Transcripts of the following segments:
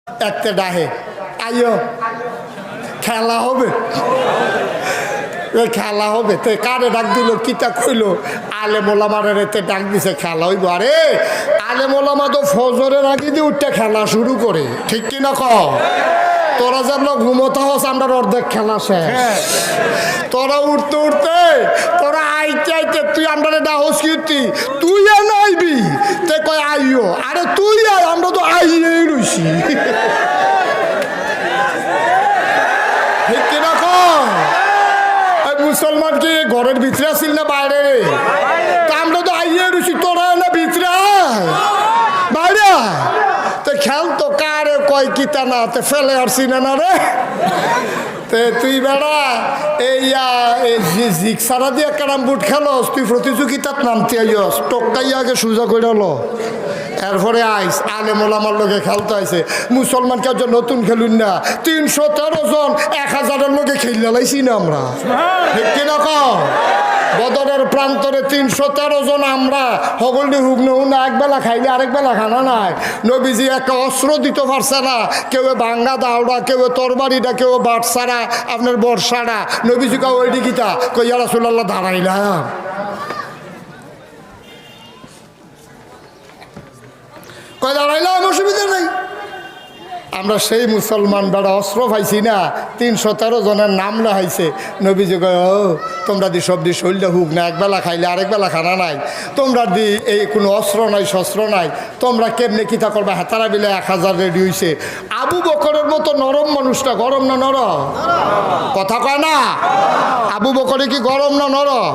একটা ডাহে আইও খেলা হবে, খেলা হবে। তো কারে ডাক দিল, কিতা কইল, আলে মোলামারের এতে ডাক দিছে খেলা হইব। আরে আলে মোলামা তো ফজরের আগে দিয়ে উঠতে খেলা শুরু করে, ঠিক কিনা ক? তোরা যেন ঘুমোতে হস, আমরা অর্ধেক খেলা শেষ। তোরা উঠতে উঠতে তোরা আইতে আইতে তুই আমরা ডাহস কি তুই আইবি, তে কয় আইও। আরে তুই আয়, আমরা তো আইয়েই রইছি, ঠিক কিনা ক? মুসলমান কি ঘরের ভিতরে আসিল না বাইরে? তা আমরা তো আইয়ে রয়েছি, তোরা না ভিতরে বাইরে। তো খেল তো কারে কয় কিতা না, তো ফেলে আসছি না রে। তে তুই বেড়া এই জিক্সারা দিয়ে ক্যারাম বোর্ড খেলস, তুই প্রতিযোগিতার নামতে আইস, টক্কাই আগে সোজা করে হলো। এরপরে আইস আলে মোলামার লোকে খেলতে আইসে। মুসলমান কেউ নতুন খেলুন না, 313 জন 1000-এর লোকে খেললে লাইছি না আমরা, ঠিক কিনা ক? বদরের প্রান্তরে 313 জন আমরা হগলনি হুগনে হুনা, একবেলা খাইলে আরেক বেলা খানা নাই। নবীজি একটা অস্ত্র দিতে পারছে না, কেউ ভাঙ্গা দাওড়া, কেউ তরবারিটা, কেউ বাটসারা, আপনার বর্ষাটা। নবীজি কা ওই দিকিতা কইয়া রাসূলুল্লাহ দাঁড়াইলাম, কয় দাঁড়াইলাম, অসুবিধা নাই। আমরা সেই মুসলমান বেড়া অস্ত্র পাইছি না, 313 জনের নাম লেখাইছে। নবীজি কয় ও তোমরা দি সব দি শরীরটা হুক না, একবেলা খাইলে আরেক বেলা খানা নাই, তোমরা দি এই কোনো অস্ত্র নাই শস্ত্র নাই, তোমরা কেমনে কিতা করবা? হেতারা বিলে 1000 রেডি হইছে। আবু বকরের মতো নরম মানুষটা গরম না নরম? কথা কয় না? আবু বকরে কি গরম না নরম?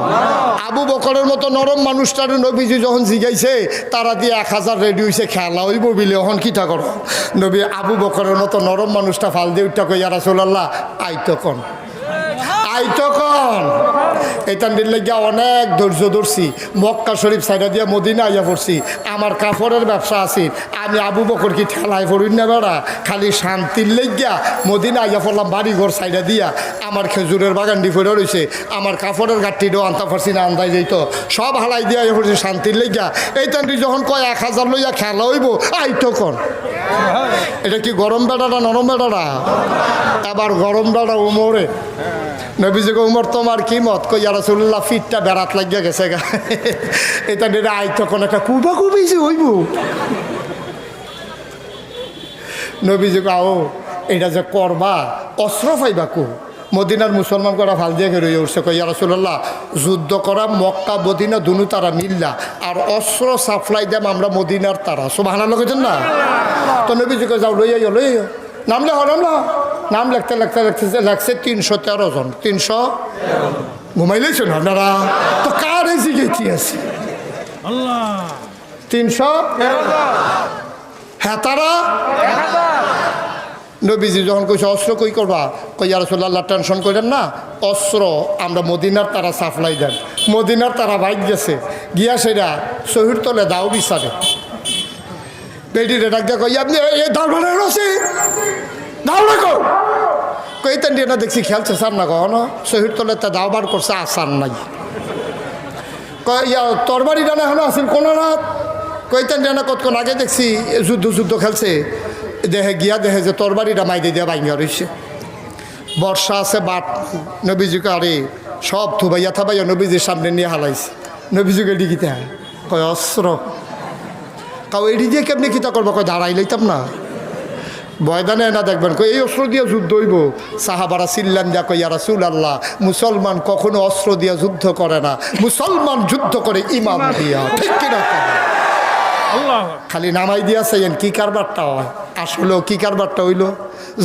আবু বকরের মতো নরম মানুষটার নবীজি যখন জিগাইছে, তারা দিয়ে 1000 রেডি হইছে, খেলা হইব বিলে। এখন কিতা করো? নবী আবু বকরের মতো নরম মানুষটা ফাল দিয়ে উঠটা কই, ইয়া রাসূলুল্লাহ আইতো কোন, আইতো কোন। এটান দিন লাগিয়া অনেক ধৈর্য ধরছি, মক্কা শরীফ সাইডা দিয়া মদিনা আইয়া পড়ছি। আমার কাপড়ের ব্যবসা আছে, আমি আবু বকর কি ঠেলায় পড়ুন না বেড়া, খালি শান্তির লেগিয়া মদিনা আইয়া পড়লাম বাড়ি ঘর সাইডা দিয়া। আমার খেজুরের বাগান ডি ফেরা রয়েছে, আমার কাপড়ের গাঠটিটাও আনতে পারছি না, আন্দাই যেত সব হালাই দিয়া আইয়া পড়ছি শান্তির লেগিয়া। এইটান যখন কয় 1000 লইয়া খেলা হইব, আইতো কোন। এটা কি গরম বেড়াটা নরম বেড়াটা? এবার গরম বেড়া উমরে। নবীজি উমর তোমার কি মত? কই ইয়া রাসূলুল্লাহ ফিটটা বেড়াত লাগিয়া গেছে গা। এটা নিয়ে আই তখন একটা কুবা কুবিছে হইব। নবীজি আও এটা যে করবা অস্ত্র পাইবা কো? মদিনার মুসলমান করা ফাল দিয়ে রয়ে উঠছে। কই ইয়া রাসূলুল্লাহ যুদ্ধ করা মক্কা মদিনা দুনু তারা মিল্লা, আর অস্ত্র সাপ্লাই দেম আমরা মদিনার তারা। সুবহানাল্লাহ কইতেন না? তো নবীজি কই যাও লইয়া লইয়া নাম লেখ, নাম লিখতে লিখতে লিখতে লাগছে 313 জন। 300 ঘুমাইলেছেন আপনারা তো? কার এসে গেছি আছে 300 হ্যাঁ তারা। নবীজি যখন কইছে অস্ত্র কই করবা, কই ইয়া রাসূলুল্লাহ টেনশন করেন না, অস্ত্র আমরা মদিনার তারা সাপ্লাই দেন। মদিনার তারা বাইক গেছে গিয়া সেটা শহীদ তলে দাও বিচারে। বেডিরে ডাক দিয়া কই আপনি এ দাওড়ানো রসি দাওড়া কো কইতেন দিয়ে না দেখছি খেলছে সার না কখনো শহীদ তলে তা দাও বার করছে, আসার নাই। ইয়া তরবারি ডানা হলো আসিল কোন রাত, কইতেন দিয়ে না কতক্ষণ আগে দেখছি যুদ্ধ খেলছে, দেহে গিয়া দেহে যে তরবারিটা মাইদে দিয়া বাইঙ্গা রয়েছে। বর্ষা আছে বাট। নবীজিকে আরে সব থুবাইয়া থাবাইয়া নবীজির সামনে নিয়ে হালাইছে। নবীজিকে ডিগিতে কয় অস্ত্র, কাউ এডি দিয়ে কেমনি কিতা করবো? কয় দাঁড়াই লইতাম না, বয়দানে না দেখবেন কই এই অস্ত্র দিয়ে যুদ্ধ হইব। সাহাবারা চিল্লান দিয়া কই ইয়া রাসূলুল্লাহ মুসলমান কখনো অস্ত্র দিয়া যুদ্ধ করে না, মুসলমান যুদ্ধ করে ইমান দিয়া, ঠিক কিনা? খালি নামাই দিয়া চাইয়েন কি কারবারটা হয়? আসলেও কি কারবারটা হইল?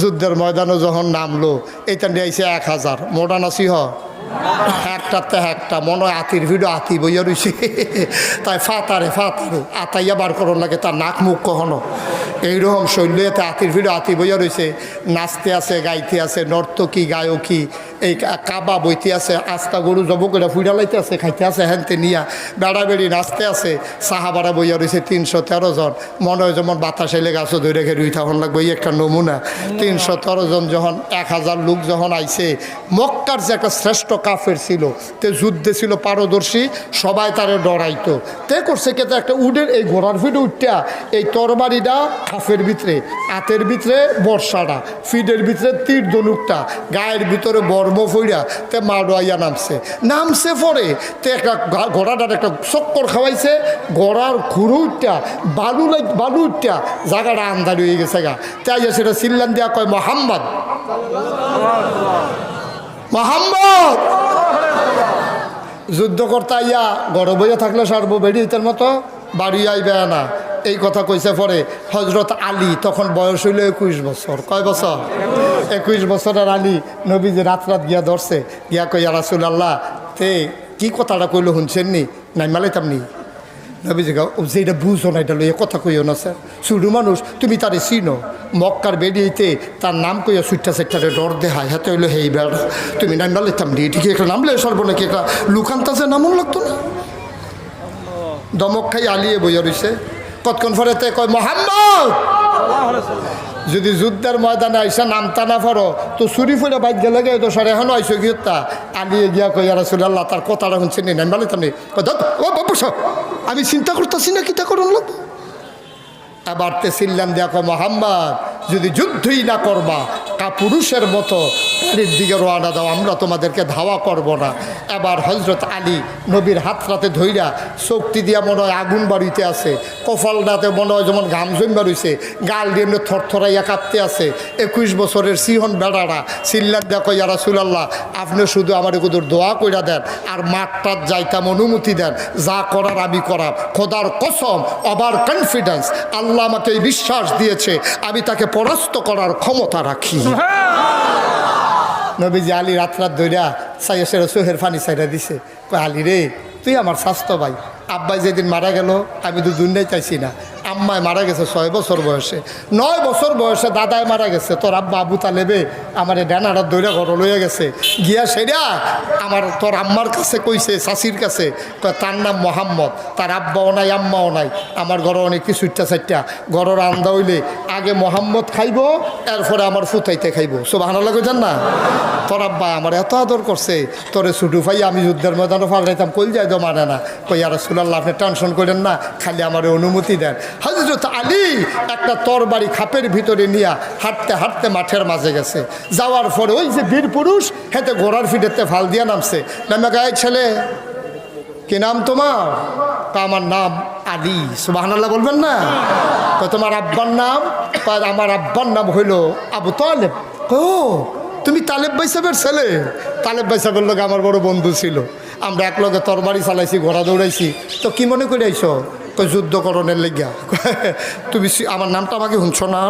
যুদ্ধের ময়দানে যখন নামলো এইটা নিয়ে আইসে 1000 মোটা নাসি একটাতে একটা মনে হয় আতির ভিডিও আতি বইয়া রয়েছে। তাই ফাতারে আতাইয়া বার করন লাগে, তার নাক মুখ কখনো এইরকম শৈল্যতে আতির ভিডিও আতি বইয়া রয়েছে। নাচতে আছে, গাইতে আছে, নর্তকী গায়কী এই কাবা বইতে আছে, আস্তা গরু জব করে ফুইডালাইতে আছে, খাইতে আছে, হ্যানতে নিয়া বেড়া বেড়ি নাচতে আছে। সাহাবারা বইয়া রয়েছে 313 জন। মনে হয় যেমন বাতাসে লেগে আসো ধরে রেখে রুই তখন লাগবে এই একটা নমুনা। 313 জন যখন 1000 লোক যখন আইছে, মক্কার যে একটা শ্রেষ্ঠ কাফের ছিল, তে যুদ্ধে ছিল পারদর্শী, সবাই তারে ডরাইতো। তে করছে কে একটা উডের এই ঘোড়ার ফিটে উঠটা এই তরবারিটা খাফের ভিতরে, হাতের ভিতরে বর্ষাটা, ফিডের ভিতরে তীর ধনুকটা, গায়ের ভিতরে বর্ম ফইরা তে মা ডোয়াইয়া নামছে পরে তে একটা ঘোড়াটার একটা চক্কর খাওয়াইছে। ঘোড়ার খুরুটা বালুটা জায়গাটা আন্দারি হয়ে গেছে গা। তাই সেটা চিল্লান দেওয়া কয় মোহাম্মদ, মোহাম্মদ। যুদ্ধ করতে আইয়া গড় বইয়া থাকলে সারবো বেরিয়েতের মতো বাড়ি আইবে না, এই কথা কইছে পরে হজরত আলী। তখন বয়স হইল 21 বছর। কয় বছর? 21 বছরের আলী নবীজি রাত গিয়া ধরছে, গিয়া কই ইয়া রাসূলুল্লাহ, তে কি কথাটা কইলো শুনছেন নি? নাই মালাইতাম নি। নবীজি গাও যেটা বুঝো না এটা লইয়া কথা কইও না স্যার, শুরু মানুষ তুমি তারে চিনো, মক্কার বেরিয়েতে তার নাম কইয়া সুইটটা সেক্টারে ডর দেখায়, হাতে হইলো হেই বেড়া, তুমি নাই মালাইতাম নি। ঠিক একটা নামলে সর্ব নাকি একটা লুকান্তাছে নামন লাগতো না। দমক খাই আলিয়ে বইয়া রইছে। কতক্ষণ পরেতে কয় মোহাম্মদ, যদি যুদ্ধের ময়দানে আইসা নামতা না পারো তো চুরি ফুলে বাইক গেলে গে তো সরে এখনো আইসো গিয়েতা। আলিয়ে গিয়া কই ইয়া রাসূলুল্লাহ, তার কথাটা শুনছেন নি? নাই মালিতাম নি। আমি চিন্তা করতেছি না কিতা করুন লোক। আবার তে চিল্লাম দিয়া কয় মোহাম্মদ, যদি যুদ্ধই না করবা পুরুষের মতো বাড়ির দিকে রওনা দাও, আমরা তোমাদেরকে ধাওয়া করব না। এবার হজরত আলী নবীর হাত রাতে ধইরা শক্তি দিয়া মনে হয় আগুন বাড়িতে আছে, কপালটাতে মনে হয় যেমন ঘাম জমা রয়েছে, গাল দিয়ে এমনি থরথরাইয়া কাঁপতে আছে। 21 বছরের সিহন বেড়ারা চিল্লান দিয়া কয় ইয়া রাসূলুল্লাহ, আপনি শুধু আমার কুদুর দোয়া কইরা দেন আর মাঠটাত যাইতাম অনুমতি দেন, যা করার আমি করাম। খোদার কসম, ওভার কনফিডেন্স, আল্লাহ আমাকে এই বিশ্বাস দিয়েছে, আমি তাকে পরাস্ত করার ক্ষমতা রাখি। নবীজি আলী রাত ধইরা সাইয়ের চোহের ফানি চাইরা দিছে। কয় আলী রে, তুই আমার স্বাস্থ্য ভাই। আব্বাই যেদিন মারা গেল আমি তো দুনিয়ায় চাইছি না। আম্মায় মারা গেছে 6 বছর বয়সে, 9 বছর বয়সে দাদায় মারা গেছে। তোর আব্বা আবু তালেবে আমার ডানাটা দৈরা ঘর লইয়া গেছে। গিয়া সেরা আমার তোর আম্মার কাছে কইছে, চাষির কাছে, তার নাম মোহাম্মদ, তার আব্বাও নাই আম্মাও নাই, আমার ঘরে অনেক কিছু ইচ্ছা চারটা ঘরের আন্দা হইলে আগে মোহাম্মদ খাইব, এরপরে আমার ফুতাইতে খাইব। সুবহানাল্লাহ কইছেন না? তোর আব্বা আমার এত আদর করছে, তোরে ছুটু ভাই আমি যুদ্ধের ময়দানে ফালাইতাম, কইল যাই তো মানে না। কই ইয়া রাসূলুল্লাহ, আপনি টেনশন করেন না, খালি আমার অনুমতি দেন। হযরত আলী একটা তরবারি খাপের ভিতরে নিয়ে হাঁটতে হাঁটতে মাঠের মাঝে গেছে। যাওয়ার পরে ওই যে বীর পুরুষ হেঁটে ঘোড়ার ফিটেতে ফাল দিয়া নামছে। নামে গায়ে ছেলে, কি নাম তোমার? তা আমার নাম আলী। সুবহানাল্লাহ বলবেন না? তো তোমার আব্বার নাম? আমার আব্বার নাম হইল আবু তালেব। ও তুমি তালেব ভাই সাহেবের ছেলে? তালেব ভাই সাহেবের লোক আমার বড় বন্ধু ছিল, আমরা এক লগে তরবারি চালাইছি, ঘোড়া দৌড়াইছি। তো কি মনে করে আইছো? কই যুদ্ধকরণের লেগিয়া। তুমি আমার নামটা আমাকে শুনছো না?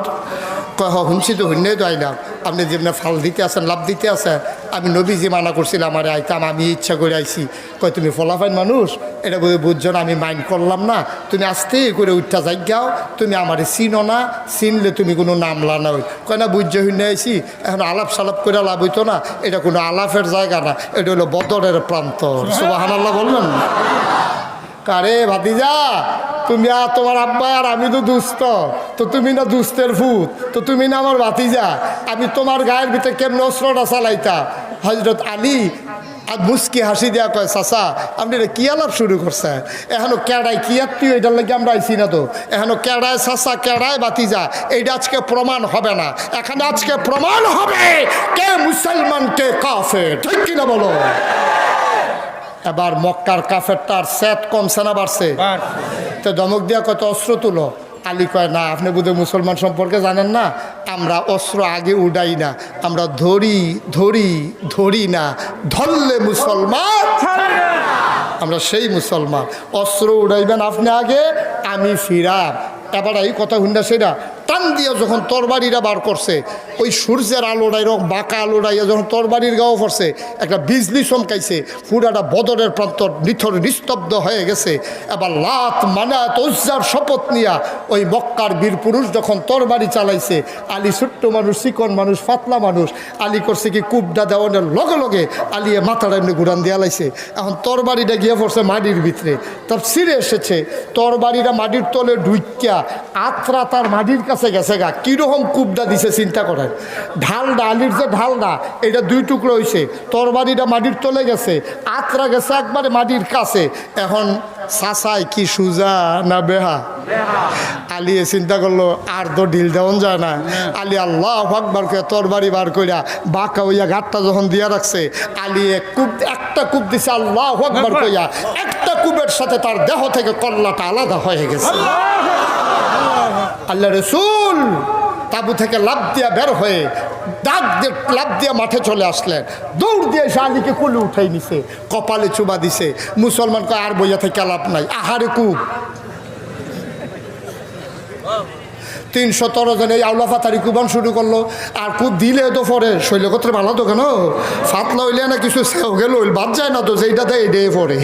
কয় হ শুনছি তো, শুনে তো আইলাম। আপনি যেমনি ফাল দিতে আসেন, লাভ দিতে আসেন, আমি নবীজি মানা করছিলাম আমারে আইতাম, আমি ইচ্ছা করে আইছি। কয় তুমি ফলাফাইন মানুষ, এটা বলে বুঝছো না, আমি মাইন্ড করলাম না, তুমি আস্তে করে উঠা যাই গাও, তুমি আমারে চিনো না, চিনলে তুমি কোনো নামলা না। ওই কয় না বুঝছো শুনে আইছি, এখন আলাপ সালাপ করে লাভ হইতো না, এটা কোনো আলাপের জায়গা না, এটা হলো বদরের প্রান্তর। সুবহানাল্লাহ বললেন? কারে ভাতিজা, তুমি আর তোমার আব্বা আর আমি তো দুস্থ, তো তুমি না দুস্থের ভূত, তো তুমি না আমার ভাতিজা, আমি তোমার গায়ের ভিতরে কেমন অস্ত্রটা চালাইতা? হযরত আলী আর মুস্কি হাসি দেওয়া কয়, চাচা আপনি এটা কি আলাপ শুরু করছেন? এখনো কেড়ায় কি আত্মীয়, এটার লাগে আমরা আইছি না তো। এখনো কেড়ায় চাচা, কেড়ায় ভাতিজা, এইটা আজকে প্রমাণ হবে না। এখানে আজকে প্রমাণ হবে কে মুসলমান কে কাফের, ঠিক কিনা বলো? এবার মক্কার কাফেরটার সেট কমছে না বাড়ছে? তো ধমক দিয়া কত অস্ত্র তুলো। আলী কয় না, আপনি বোধহয় মুসলমান সম্পর্কে জানেন না, আমরা অস্ত্র আগে উড়াই না, আমরা ধরি ধরি ধরি না, ধরলে মুসলমান, আমরা সেই মুসলমান। অস্ত্র উড়াইবেন আপনি আগে, আমি ফিরাম। এবার এই কথা হুন্ডা সেটা টান দিয়ে যখন তরবারিটা বার করছে, ওই সূর্যের আলোটা এরকম বাঁকা আলোটাইয়া যখন তরবারির গাও পড়ছে, একটা বিজলি চমকাইছে, পুরাটা বদরের প্রান্তর নিথর নিস্তব্ধ হয়ে গেছে। এবার লাত মানাত উজ্জার শপথ নিয়া ওই মক্কার বীর পুরুষ যখন তরবারি চালাইছে, আলী ছোট্ট মানুষ, চিকন মানুষ, পাতলা মানুষ, আলী করছে কি কুবডা দেওয়ানের লগে লগে আলিয়ে মাথাটা এমনি ঘুরান দিয়া লাইছে। এখন তরবারিটা গিয়ে পড়ছে মাটির ভিতরে। তাফসিরে এসেছে তরবারিটা মাটির তলে ঢুইকা আত্রা তার মাটির কাছে গেছে গা। কীরকম কুবডা দিছে চিন্তা করেন। ঢালডা, আলির যে ঢালডা, এটা দুই টুকরো হয়েছে, তরবারিটা মাটির তলে গেছে, আত্রা গেছে একবারে মাটির কাছে। এখন চাচাই কি সুজা না বেহা? আলিয়ে চিন্তা করলো আর তো ঢিল দেওয়ান যায় না। আলী আল্লাহু আকবার করে তরবারি বার কইরা বাঁকা হইয়া ঘাটটা যখন দিয়া রাখছে, আলিয়ে একটা কূপ দিছে আল্লাহু আকবার কইয়া, একটা কূপের সাথে তার দেহ থেকে কল্লাটা আলাদা হয়ে গেছে। আল্লাহ রাসূল তাবু থেকে লাফ দিয়া বের হয়ে ডাক দিয়ে লাফ দিয়া মাঠে চলে আসলেন। দৌড় দিয়ে এসে আলীকে কোলে উঠাই নিছে, কপালে চুবা দিছে। মুসলমানকে আর বইয়া থেকে লাভ নাই, আহারে কূপ। 317 জন এই আউলা ফাতারি কুবান শুরু করলো। আর কূপ দিলে তো পরে শৈলকত্রে ভালো তো কেন ফাতলা হইলে না কিছু সেও গেল বাদ যায় না তো, যেইটা দেয় এটাই পরে।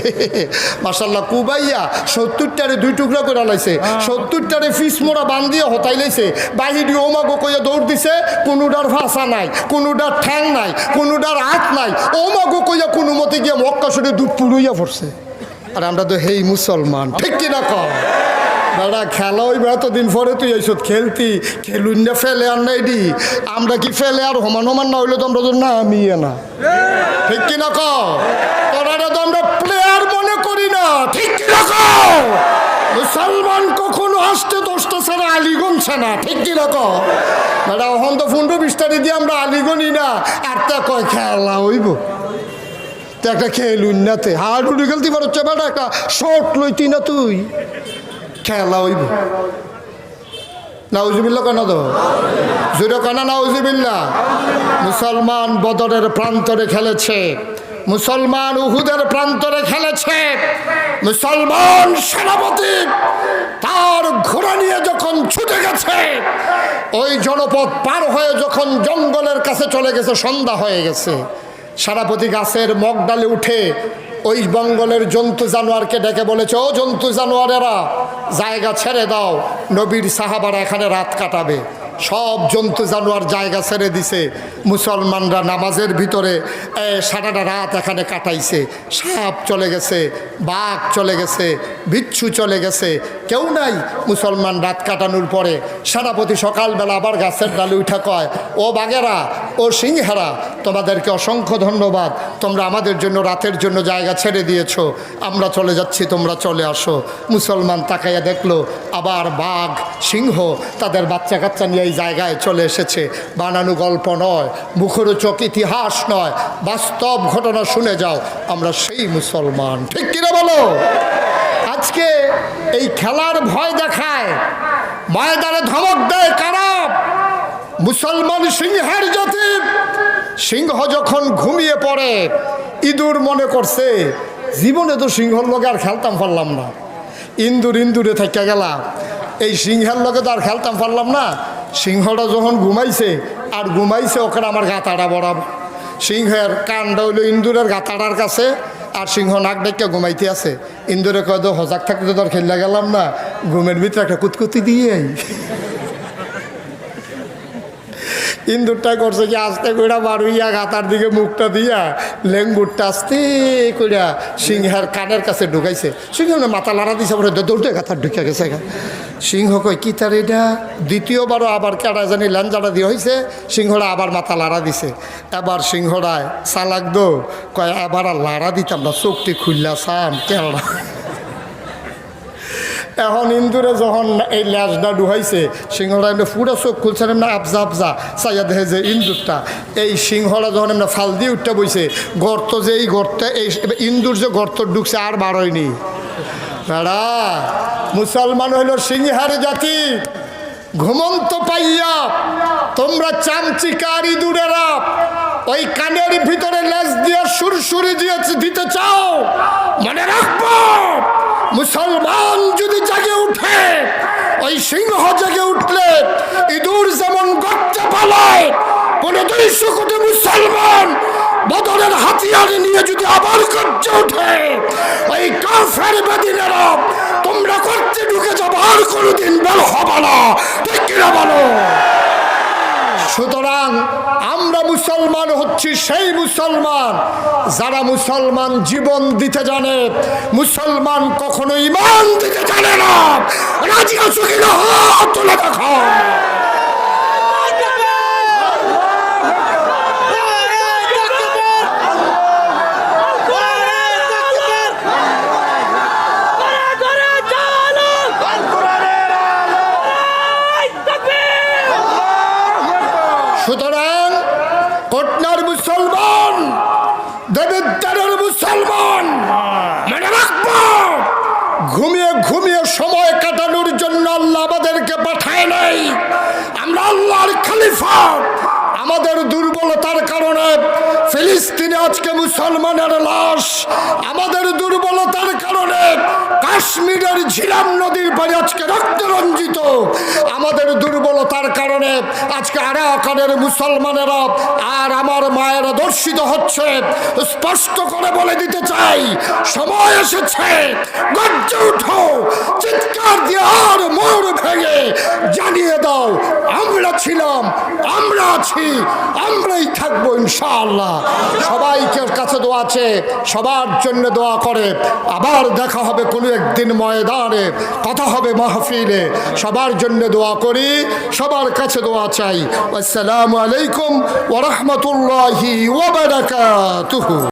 মাশাল্লাহ কুবাইয়া 70টারে দুই টুকরা করে লাইছে, 70টারে ফিস মোড়া বান দিয়ে হতাই লাইছে। বাহিরি ওমাগো কইয়া দৌড় দিছে, কোনোটার ভাষা নাই, কোনোটার ঠ্যাং নাই, কোনোটার হাত নাই, ওমাগো কইয়া কোনো মতে গিয়ে মক্কা শুনে দুধ পুড়ুইয়া পড়ছে। আর আমরা তো হেই মুসলমান, ঠিক কিনা কম দাদা? খেলা ওই এতদিন পরে তুই এইসব খেলতি, খেলুন না ফেলে আর নাই দি। আমরা কি ফেলে আর সমান সমান না হইলে তো আমরা তো না আমিয়ে না, ঠিক কিনা কও? তোরা তো আমরা প্লেয়ার মনে করি না, ঠিক কিনা কও? মুসলমান কখনো আসতে 10টা ছাড়া আলিগঞ্জছে না, ঠিক কিনা কও? দাদা এখন তো 15-20টারি দিয়ে আমরা আলিগঞ্জই না। আর তা কয় খেলা হইব একটা খেলুন নাতে হাড় উড়ে খেলতে পারছে বেটা, একটা শর্ট লইতি না তুই, খেলা হইব। নাউজুবিল্লাহ কেন তো জোরে কানা নাউজুবিল্লাহ। মুসলমান বদরের প্রান্তরে খেলেছে, মুসলমান উহুদের প্রান্তরে খেলেছে। মুসলমান সেনাপতি তার ঘোড়া নিয়ে যখন ছুটে গেছে, ওই জনপদ পার হয়ে যখন জঙ্গলের কাছে চলে গেছে, সন্ধ্যা হয়ে গেছে। সেনাপতি গাছের মগডালে উঠে ওই জঙ্গলের জন্তু জানোয়ারকে ডেকে বলেছে, ও জন্তু জানোয়ারেরা জায়গা ছেড়ে দাও, নবীর সাহাবারা এখানে রাত কাটাবে। সব জন্তু জানোয়ার জায়গা ছেড়ে দিছে। মুসলমানরা নামাজের ভিতরে সারাটা রাত এখানে কাটাইছে। সাপ চলে গেছে, বাঘ চলে গেছে, বিচ্ছু চলে গেছে, কেউ নাই। মুসলমান রাত কাটানোর পরে সেনাপতি সকালবেলা আবার গাছের ডালে উঠা কয়, ও বাঘেরা, ও সিংহেরা, তোমাদেরকে অসংখ্য ধন্যবাদ, তোমরা আমাদের জন্য রাতের জন্য জায়গা ছেড়ে দিয়েছ, আমরা চলে যাচ্ছি, তোমরা চলে আসো। মুসলমান তাকাইয়া দেখলো আবার বাঘ সিংহ তাদের বাচ্চা কাচ্চা নিয়ে এই জায়গায় চলে এসেছে। বানানো গল্প নয়, মুখরোচক ইতিহাস নয়, বাস্তব ঘটনা শুনে যাও, আমরা সেই মুসলমান, ঠিক কিনা বলো? আজকে এই খেলার ভয় দেখায়, ময়দানে ধমক দেয় কারা? মুসলমান সিংহের জাতি। সিংহ যখন ঘুমিয়ে পড়ে, ইঁদুর মনে করছে জীবনে তো সিংহর লগে আর খেলতাম পারলাম না, ইন্দুরে থেকে গেলাম, এই সিংহের লগে তো আর খেলতাম পারলাম না। সিংহটা যখন ঘুমাইছে আর ঘুমাইছে, ওখানে আমার গাতাটা বরাবর। সিংহের কানটা হইলো ইন্দুরের গাতাটার কাছে, আর সিংহ নাক ডেকে ঘুমাইতে আছে। ইন্দুরে কয় তো হজাক থাকতে তো আর খেললে গেলাম না, ঘুমের ভিতরে একটা কুতকুতি দিয়ে ইন্দুরটা করছে কি আস্তে কইরা বারুইয়া গাতার দিকে মুখটা দিয়া লেঙ্গুরটা আস্তে কইরা সিংহের কানের কাছে ঢুকাইছে। সিংহ মাথা লাড়া দিছে, পরে দৌড়তে গাতার ঢুকে গেছে। সিংহ কয় কি তার এটা? দ্বিতীয়বারও আবার কেডা জানি ল্যাঞ্জাটা দিয়ে হয়েছে, সিংহরা আবার মাথা লাড়া দিছে। এবার সিংহরায় চালাক দো কয় এবার আর লাড়া দিতাম না, চোখটি খুললা সাম কেডা। এখন ইন্দুরে যখন এই ল্যাসটা ডুহাইছে, সিংহরা এমনি পুরো চোখ খুলছে, এমনি আবজা আবজা চাইয়া দেখে যে ইন্দুরটা। এই সিংহরা যখন এমনি ফাল দিয়ে উঠতে বইছে, গর্ত যে এই গর্তে এই ইন্দুর যে গর্ত ঢুকছে আর বার হয়নি। বেড়া মুসলমান হইল সিংহের জাতি। ঘুমন্ত পাইয়া তোমরা চামচিকার ইঁদুরেরা ওই কানের ভিতরে লেজ দিয়ে সুরসুরি দিয়ে দিতে চাও, মনে রাখবো মুসলমান যদি জাগে উঠে ওই সিংহ জেগে উঠলে ইঁদুর যেমন গর্তে পালায়, 250 কোটি মুসলমান বদরের হাতিয়ার নিয়ে যদি আবার গর্জে ওঠে, ওই কাফের বেদিনেরা তোমরা করতে ঢুকে যাবো, আর কোনোদিন বের হবে না, ঠিক কিনা বলো? সুতরাং আমরা মুসলমান হচ্ছি সেই মুসলমান যারা মুসলমান জীবন দিতে জানে, মুসলমান কখনো ঈমান দিতে জানে না। রাজি আছো কিনা হাত তুলে দেখো। সুতরাং পটনার মুসলমান, দেবিদ্বারের মুসলমান, মনে রাখবো ঘুমিয়ে ঘুমিয়ে সময় কাটানোর জন্য আল্লাহ আমাদেরকে পাঠায় নাই। আমরা আল্লাহর খলিফা। আমাদের দুর্বলতার কারণে ফিলিস্তিনে আজকে মুসলমানের লাশ, আমাদের দুর্বলতার কারণে কাশ্মীরের ঝিলাম নদীর পাড়ে আজকে রক্ত রঞ্জিত, আমাদের দুর্বলতার কারণে আজকে আরাকানের মুসলমানেরা আর আমার মায়েরা দর্শিত হচ্ছে। স্পষ্ট করে বলে দিতে চাই, সময় এসেছে, গর্জে উঠো, চিৎকার দিয়ে আর মোর ভেঙে জানিয়ে দাও, আমরা ছিলাম, আমরা আছি, আমরাই থাকবো ইনশাআল্লাহ। সবাইকে কাছে দোয়া আছে, সবার জন্য দোয়া করে। আবার দেখা হবে কোনো একদিন ময়দানে, কথা হবে মাহফিলে। সবার জন্য দোয়া করি, সবার কাছে দোয়া চাই। আসসালামু আলাইকুম ওয়া রাহমাতুল্লাহি ওয়া বারাকাতুহু।